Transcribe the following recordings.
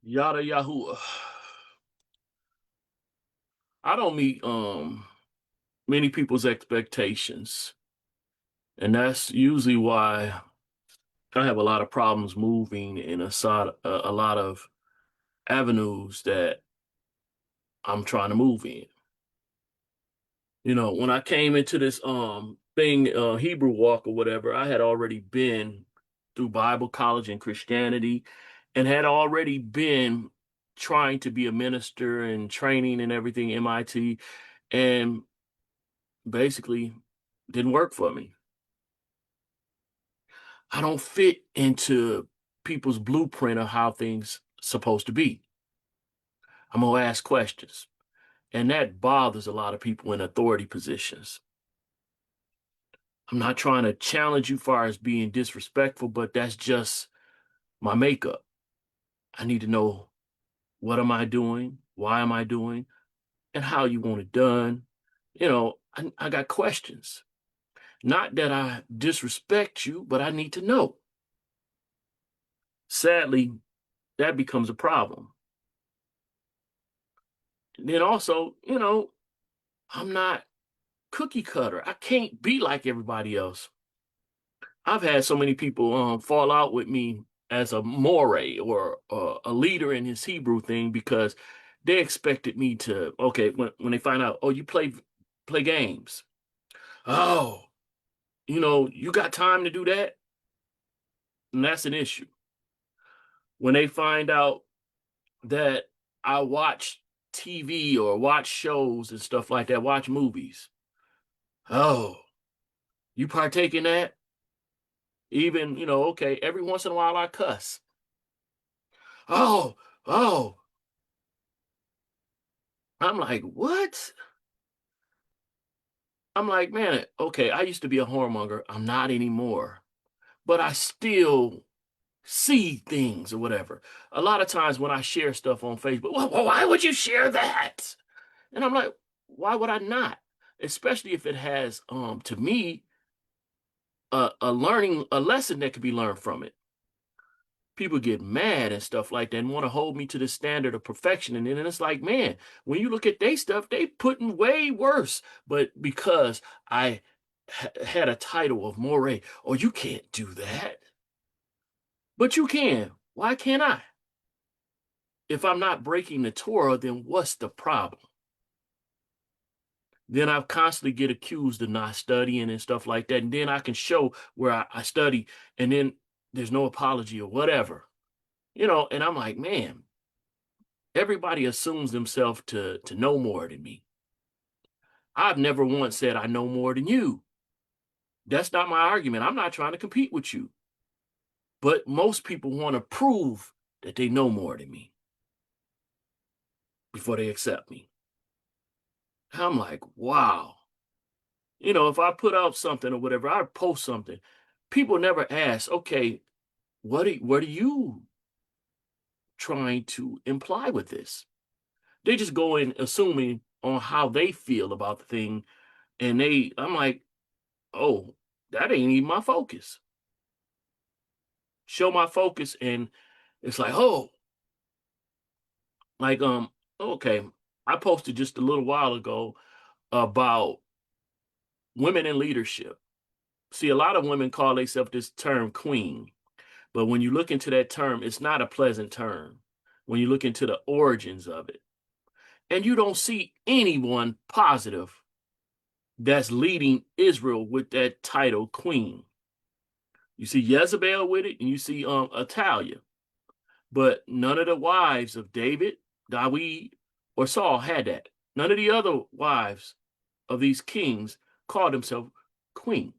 Yada Yahoo. I don't meet many people's expectations, and that's usually why I have a lot of problems moving in a lot of avenues that I'm trying to move in. When I came into this thing, Hebrew walk or whatever, I had already been through Bible college and Christianity and had already been trying to be a minister and training and everything, MIT, and basically didn't work for me. I don't fit into people's blueprint of how things supposed to be. I'm gonna ask questions, and that bothers a lot of people in authority positions. I'm not trying to challenge you far as being disrespectful, but that's just my makeup. I need to know, what am I doing? Why am I doing? And how you want it done. I got questions. Not that I disrespect you, but I need to know. Sadly, that becomes a problem. And then also, I'm not cookie cutter. I can't be like everybody else. I've had so many people fall out with me as a moray or a leader in his Hebrew thing because they expected me to, okay, when they find out, oh, you play games. Oh, you got time to do that? And that's an issue. When they find out that I watch TV or watch shows and stuff like that, watch movies. Oh, you partake in that? Even, okay, every once in a while I cuss. Oh, oh. I'm like, what? I'm like, man, okay, I used to be a whoremonger. I'm not anymore. But I still see things or whatever. A lot of times when I share stuff on Facebook, why would you share that? And I'm like, why would I not? Especially if it has, to me, a lesson that could be learned from it. People get mad and stuff like that and want to hold me to the standard of perfection. And then it's like, man, when you look at they stuff, they putting way worse. But because I had a title of moray, oh, you can't do that. But you can. Why can't I? If I'm not breaking the Torah, then what's the problem? Then I constantly get accused of not studying and stuff like that. And then I can show where I study, and then there's no apology or whatever. And I'm like, man, everybody assumes themselves to know more than me. I've never once said I know more than you. That's not my argument. I'm not trying to compete with you. But most people want to prove that they know more than me before they accept me. I'm like, wow. If I put out something or whatever, I post something, people never ask, okay, what are you trying to imply with this? They just go in assuming on how they feel about the thing. And I'm like, oh, that ain't even my focus. Show my focus, and it's like, oh, like, okay. I posted just a little while ago about women in leadership. See, a lot of women call themselves this term queen, but when you look into that term, it's not a pleasant term. When you look into the origins of it, and you don't see anyone positive that's leading Israel with that title, queen. You see Jezebel with it, and you see Atalia. But none of the wives of David, Dawid, or Saul had that. None of the other wives of these kings called themselves queen.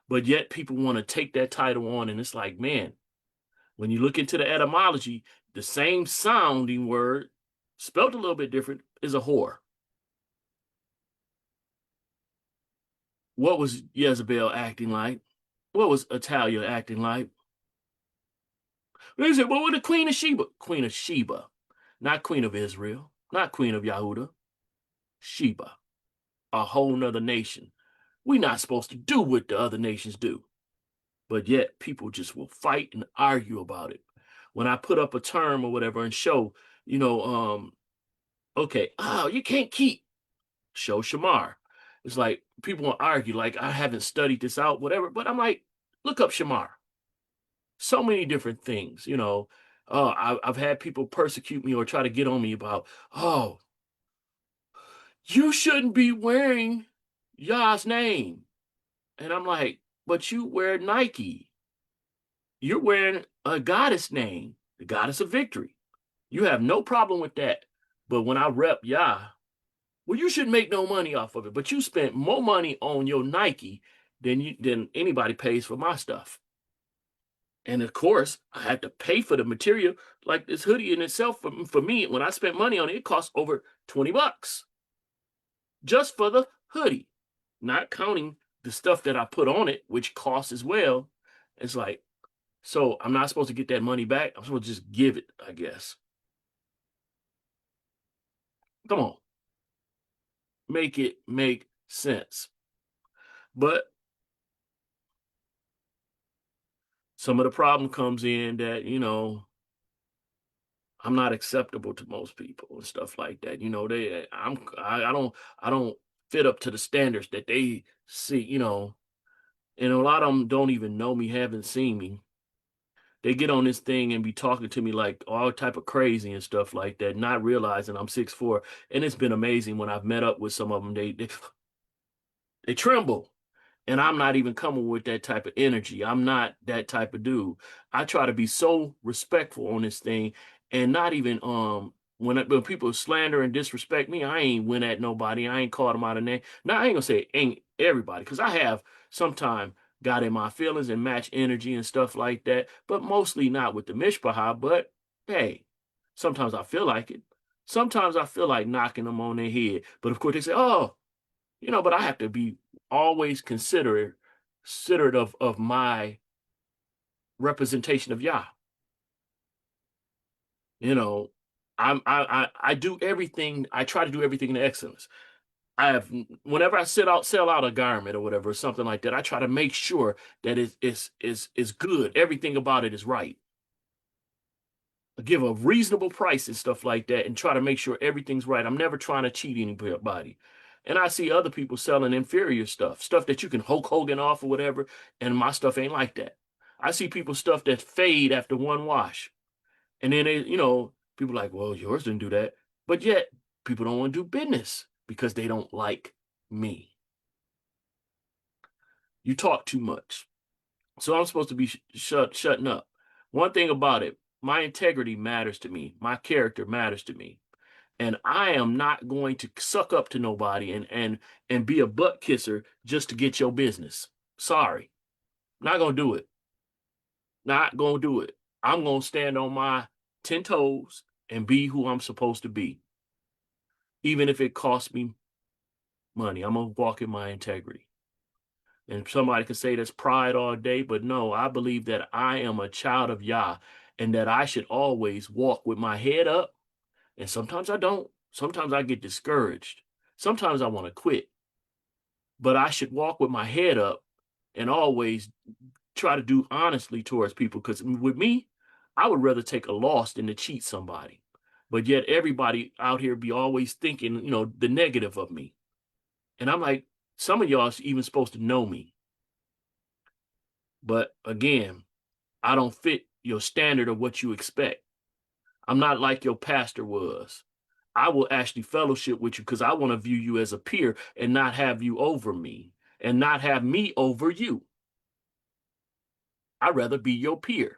But yet people want to take that title on, and it's like, man, when you look into the etymology, the same sounding word, spelled a little bit different, is a whore. What was Jezebel acting like? What was Atalia acting like? They said, well, the Queen of Sheba. Queen of Sheba. Not Queen of Israel. Not Queen of Yehuda. Sheba. A whole nother nation. We're not supposed to do what the other nations do. But yet people just will fight and argue about it. when I put up a term or whatever and show, you know, okay, oh, you can't keep show Shamar. It's like people will argue, like I haven't studied this out, whatever. But I'm like, look up Shamar. So many different things, you know. I've had people persecute me or try to get on me about, oh, you shouldn't be wearing Yah's name. And I'm like, but you wear Nike. You're wearing a goddess name, the goddess of victory. You have no problem with that. But when I rep Yah, well, you shouldn't make no money off of it. But you spent more money on your Nike than anybody pays for my stuff. And of course, I had to pay for the material. Like this hoodie in itself, for me, when I spent money on it, it cost over $20 just for the hoodie, not counting the stuff that I put on it, which costs as well. It's like, so I'm not supposed to get that money back. I'm supposed to just give it, I guess. Come on, make it make sense. But some of the problem comes in that, I'm not acceptable to most people and stuff like that. I don't fit up to the standards that they see. And a lot of them don't even know me, haven't seen me. They get on this thing and be talking to me like all type of crazy and stuff like that, not realizing I'm 6'4". And it's been amazing when I've met up with some of them, they tremble. And I'm not even coming with that type of energy. I'm not that type of dude. I try to be so respectful on this thing and not even when people slander and disrespect me, I ain't went at nobody. I ain't called them out of name. Now I ain't gonna say ain't everybody, because I have sometime got in my feelings and match energy and stuff like that, but mostly not with the mishpachah. But hey, sometimes I feel like it. Sometimes I feel like knocking them on their head. But of course they say, oh, but I have to be always considerate of my representation of Yah. You know, I do everything. I try to do everything in excellence. I have whenever I sell out a garment or whatever, or something like that, I try to make sure that is good. Everything about it is right. Give a reasonable price and stuff like that and try to make sure everything's right. I'm never trying to cheat anybody. And I see other people selling inferior stuff that you can Hulk Hogan off or whatever, and my stuff ain't like that. I see people stuff that fade after one wash. And then people like, well, yours didn't do that. But yet people don't want to do business because they don't like me. You talk too much. So I'm supposed to be shutting up. One thing about it, my integrity matters to me. My character matters to me. And I am not going to suck up to nobody and be a butt kisser just to get your business. Sorry. Not gonna do it. Not gonna do it. I'm gonna stand on my 10 toes and be who I'm supposed to be. Even if it costs me money. I'm gonna walk in my integrity. And somebody could say that's pride all day, but no, I believe that I am a child of Yah and that I should always walk with my head up. And sometimes I don't. Sometimes I get discouraged. Sometimes I want to quit. But I should walk with my head up and always try to do honestly towards people. Because with me, I would rather take a loss than to cheat somebody. But yet everybody out here be always thinking, the negative of me. And I'm like, some of y'all even supposed to know me. But again, I don't fit your standard of what you expect. I'm not like your pastor was. I will actually fellowship with you because I want to view you as a peer and not have you over me and not have me over you. I'd rather be your peer.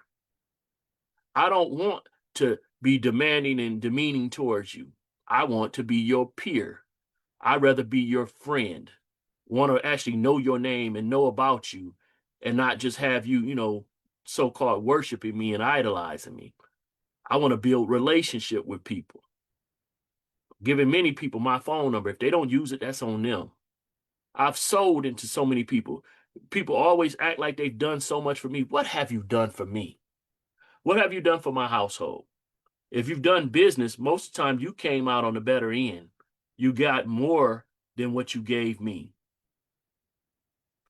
I don't want to be demanding and demeaning towards you. I want to be your peer. I'd rather be your friend, want to actually know your name and know about you and not just have you, so-called worshiping me and idolizing me. I want to build relationship with people. Giving many people my phone number. If they don't use it, that's on them. I've sold into so many people. People always act like they've done so much for me. What have you done for me? What have you done for my household? If you've done business, most of the time you came out on the better end. You got more than what you gave me.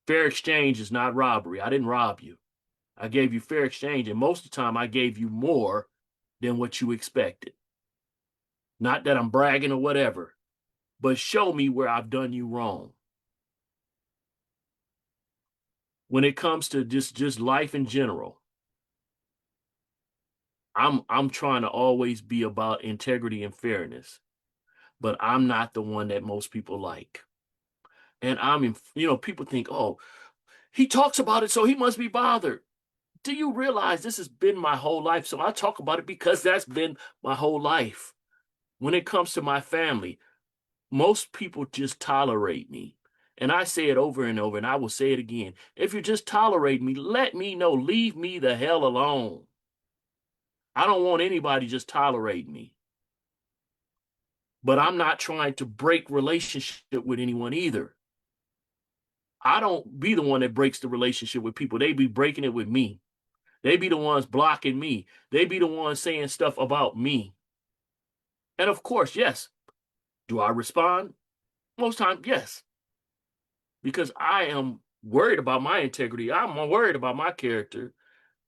Fair exchange is not robbery. I didn't rob you. I gave you fair exchange, and most of the time I gave you more than what you expected. Not that I'm bragging or whatever, but show me where I've done you wrong. When it comes to just life in general, I'm trying to always be about integrity and fairness, but I'm not the one that most people like. And people think, oh, he talks about it, so he must be bothered. Do you realize this has been my whole life? So I talk about it because that's been my whole life. When it comes to my family, most people just tolerate me. And I say it over and over, and I will say it again. If you just tolerate me, let me know. Leave me the hell alone. I don't want anybody just tolerating me. But I'm not trying to break relationship with anyone either. I don't be the one that breaks the relationship with people. They be breaking it with me. They be the ones blocking me. They be the ones saying stuff about me. And of course, yes. Do I respond? Most times, yes. Because I am worried about my integrity. I'm worried about my character.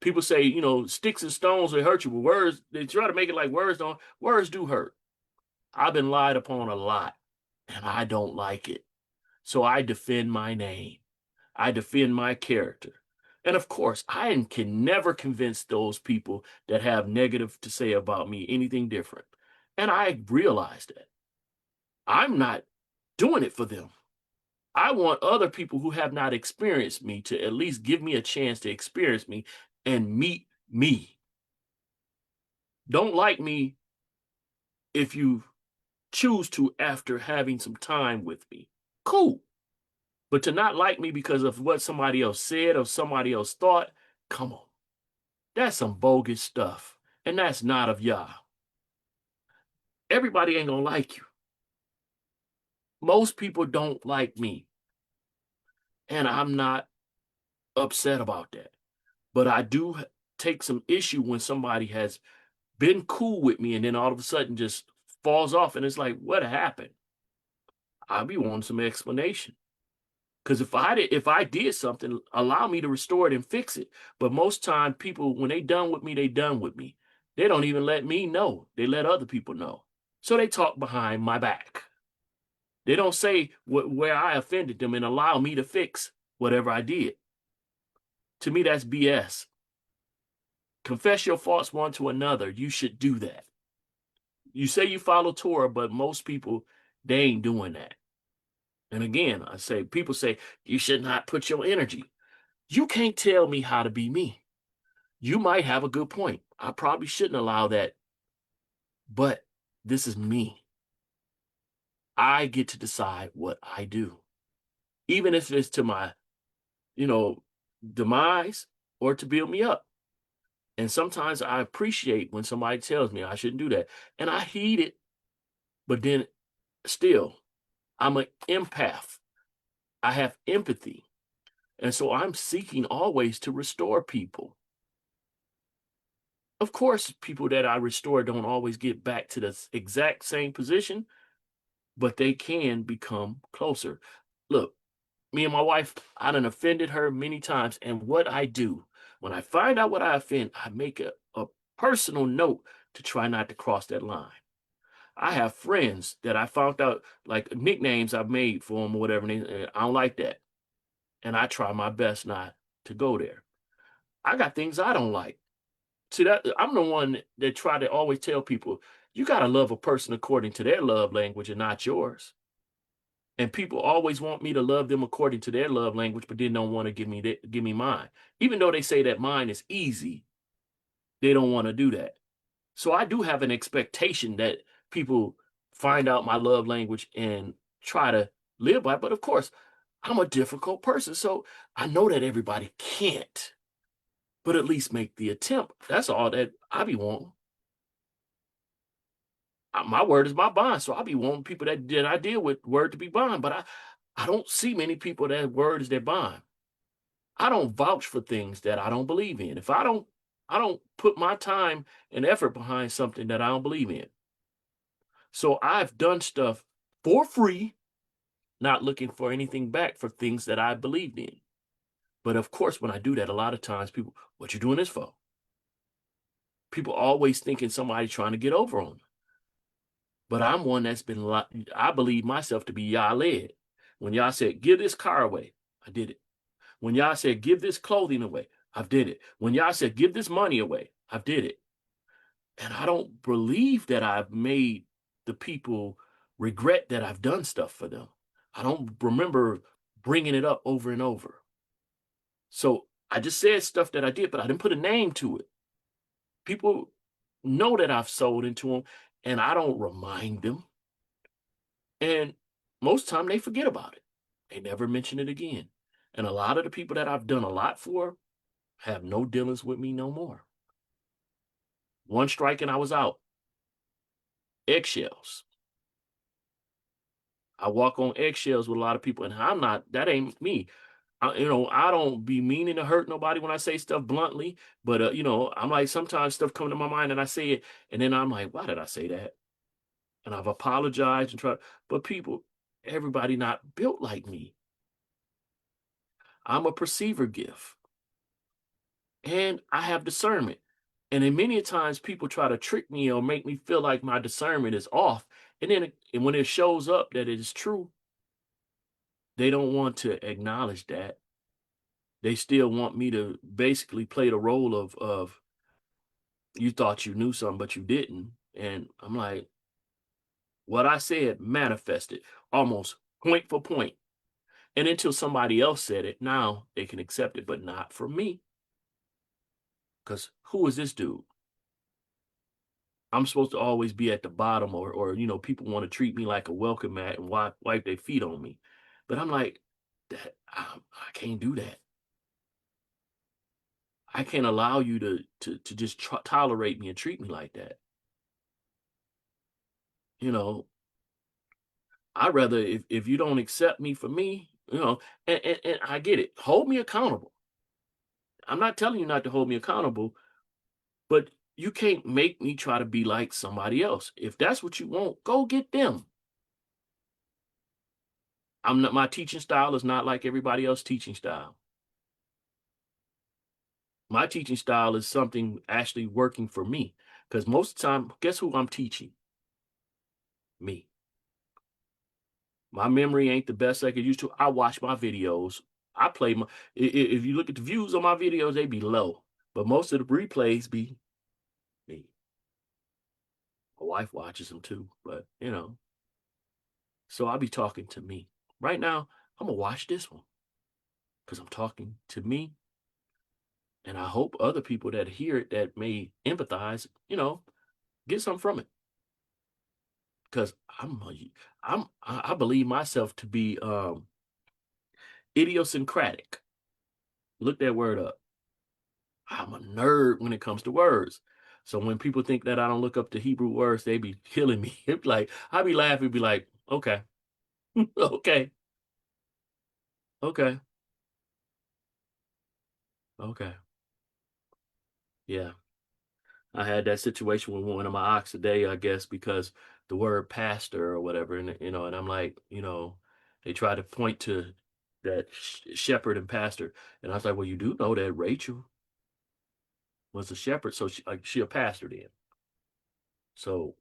People say, sticks and stones will hurt you, but words, they try to make it like words don't. Words do hurt. I've been lied upon a lot, and I don't like it. So I defend my name. I defend my character. And of course, I can never convince those people that have negative to say about me anything different. And I realize that. I'm not doing it for them. I want other people who have not experienced me to at least give me a chance to experience me and meet me. Don't like me if you choose to after having some time with me. Cool. But to not like me because of what somebody else said or somebody else thought, come on. That's some bogus stuff. And that's not of Yah. Everybody ain't gonna like you. Most people don't like me. And I'm not upset about that. But I do take some issue when somebody has been cool with me and then all of a sudden just falls off and it's like, what happened? I'll be wanting some explanation. Because if I did something, allow me to restore it and fix it. But most time people, when they done with me, they done with me. They don't even let me know. They let other people know. So they talk behind my back. They don't say where I offended them and allow me to fix whatever I did. To me, that's BS. Confess your faults one to another. You should do that. You say you follow Torah, but most people, they ain't doing that. And again, people say, you should not put your energy. You can't tell me how to be me. You might have a good point. I probably shouldn't allow that. But this is me. I get to decide what I do. Even if it's to my, demise or to build me up. And sometimes I appreciate when somebody tells me I shouldn't do that. And I heed it. But then still, I'm an empath. I have empathy. And so I'm seeking always to restore people. Of course, people that I restore don't always get back to the exact same position, but they can become closer. Look, me and my wife, I done offended her many times. And what I do, when I find out what I offend, I make a personal note to try not to cross that line. I have friends that I found out, like nicknames I've made for them or whatever, and I don't like that. And I try my best not to go there. I got things I don't like. See, that I'm the one that try to always tell people, you got to love a person according to their love language and not yours. And people always want me to love them according to their love language, but then don't want to give me mine. Even though they say that mine is easy, they don't want to do that. So I do have an expectation that people find out my love language and try to live by it. But of course, I'm a difficult person, so I know that everybody can't. But at least make the attempt. That's all that I be wanting. My word is my bond, so I be wanting people that I deal with word to be bond. But I don't see many people that word is their bond. I don't vouch for things that I don't believe in. If I don't put my time and effort behind something that I don't believe in. So I've done stuff for free, not looking for anything back for things that I believed in. But of course, when I do that, a lot of times people, what you doing this for? People always thinking somebody trying to get over on them. But I'm one that's been, I believe myself to be Yah led. When y'all said, give this car away, I did it. When y'all said, give this clothing away, I've did it. When y'all said, give this money away, I've did it. And I don't believe that I've made the people regret that I've done stuff for them. I don't remember bringing it up over and over. So I just said stuff that I did, but I didn't put a name to it. People know that I've sold into them, and I don't remind them. And most time they forget about it. They never mention it again. And a lot of the people that I've done a lot for have no dealings with me no more. One strike and I was out. Eggshells. I walk on eggshells with a lot of people, and I'm not, that ain't me. I don't be meaning to hurt nobody when I say stuff bluntly, but I'm like, sometimes stuff come to my mind and I say it, and then I'm like, why did I say that? And I've apologized and tried, but people, everybody not built like me. I'm a perceiver gift, and I have discernment. And then many times people try to trick me or make me feel like my discernment is off. And then and when it shows up that it is true, they don't want to acknowledge that. They still want me to basically play the role of you thought you knew something, but you didn't. And I'm like, what I said manifested almost point for point. And until somebody else said it, now they can accept it, but not from me. Because who is this dude? I'm supposed to always be at the bottom, or people want to treat me like a welcome mat and wipe their feet on me. But I'm like, that I can't do that. I can't allow you to just tolerate me and treat me like that. You know, I'd rather, if you don't accept me for me, and I get it. Hold me accountable. I'm not telling you not to hold me accountable, but you can't make me try to be like somebody else. If that's what you want, go get them. My teaching style is not like everybody else's teaching style. My teaching style is something actually working for me. Because most of the time, guess who I'm teaching? Me. My memory ain't the best I could use to. I watch my videos. I play my. If you look at the views on my videos, they be low, but most of the replays be me. My wife watches them too, but so I'll be talking to me. Right now, I'm gonna watch this one because I'm talking to me, and I hope other people that hear it that may empathize, get something from it. Because I believe myself to be idiosyncratic. Look that word up. I'm a nerd when it comes to words. So when people think that I don't look up the Hebrew words, they be killing me. It's like I be laughing, be like, okay, okay, okay, okay, yeah. I had that situation with one of my ox today, I guess, because the word pastor or whatever, and I'm like, they try to point to that shepherd and pastor, and I was like, well, you do know that Rachel was a shepherd, so she a pastor then. So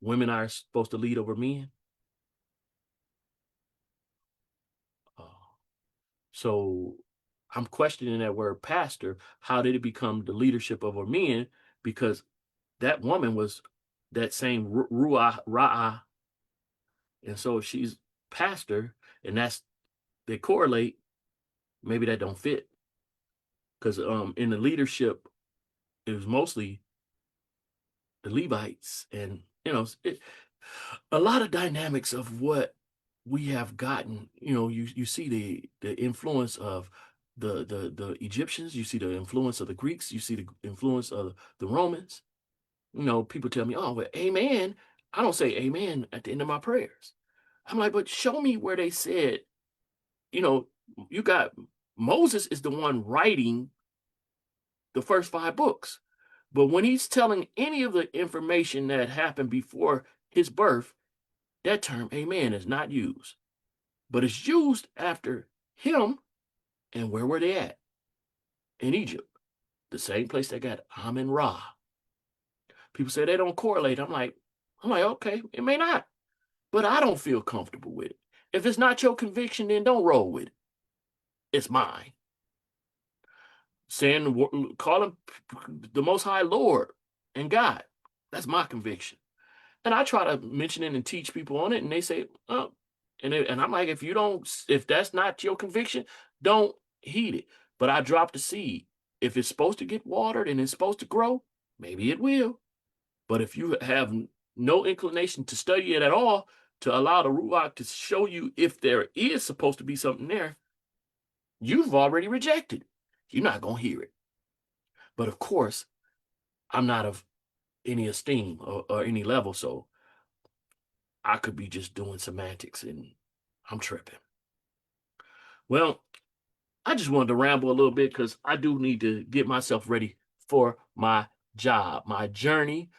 women are supposed to lead over men. Uh, so I'm questioning that word pastor. How did it become the leadership over men? Because that woman was that same ruah ra'ah, and so if she's pastor, and that's they correlate. Maybe that don't fit because in the leadership it was mostly the Levites, and a lot of dynamics of what we have gotten. You see the influence of the Egyptians, you see the influence of the Greeks, you see the influence of the Romans. People tell me, oh, well, amen. I don't say amen at the end of my prayers. I'm like, but show me where they said, you know, you got Moses is the one writing the first 5 books. But when he's telling any of the information that happened before his birth, that term amen is not used. But it's used after him And where were they at? In Egypt, the same place that got Amun Ra. People say they don't correlate. I'm like, okay, it may not, but I don't feel comfortable with it. If it's not your conviction, then don't roll with it. It's mine. Saying, call him the Most High Lord and God. That's my conviction. And I try to mention it and teach people on it, and they say, oh, and I'm like, if that's not your conviction, don't heed it. But I dropped the seed. If it's supposed to get watered and it's supposed to grow, maybe it will. But if you have no inclination to study it at all, to allow the Ruach to show you if there is supposed to be something there, you've already rejected. You're not going to hear it. But of course, I'm not of any esteem or any level, so I could be just doing semantics and I'm tripping. Well, I just wanted to ramble a little bit because I do need to get myself ready for my job, my journey,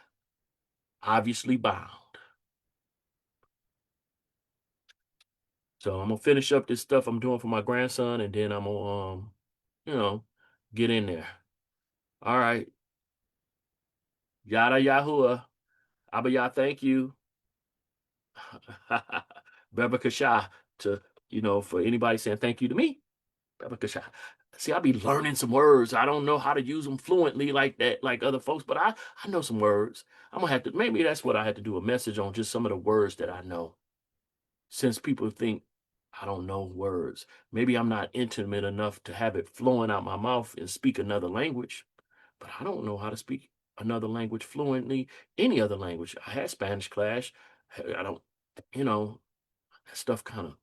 obviously bound. So I'm gonna finish up this stuff I'm doing for my grandson, and then I'm gonna, you know, get in there. All right, yada Yahuwah, Abba Yah, thank you, Beba Kasha, to for anybody saying thank you to me. See, I be learning some words. I don't know how to use them fluently like that, like other folks, but I know some words. I'm gonna have to, maybe that's what I had to do, a message on just some of the words that I know. Since people think I don't know words, maybe I'm not intimate enough to have it flowing out my mouth and speak another language, but I don't know how to speak another language fluently, any other language. I had Spanish class. I don't, you know, that stuff kind of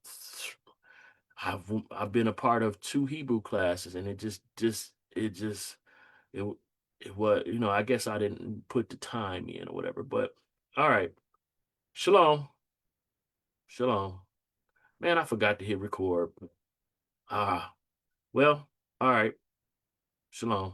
I've been a part of two Hebrew classes, and it it was, I guess I didn't put the time in or whatever. But all right, shalom, shalom. Man, I forgot to hit record. Ah, well, all right, shalom.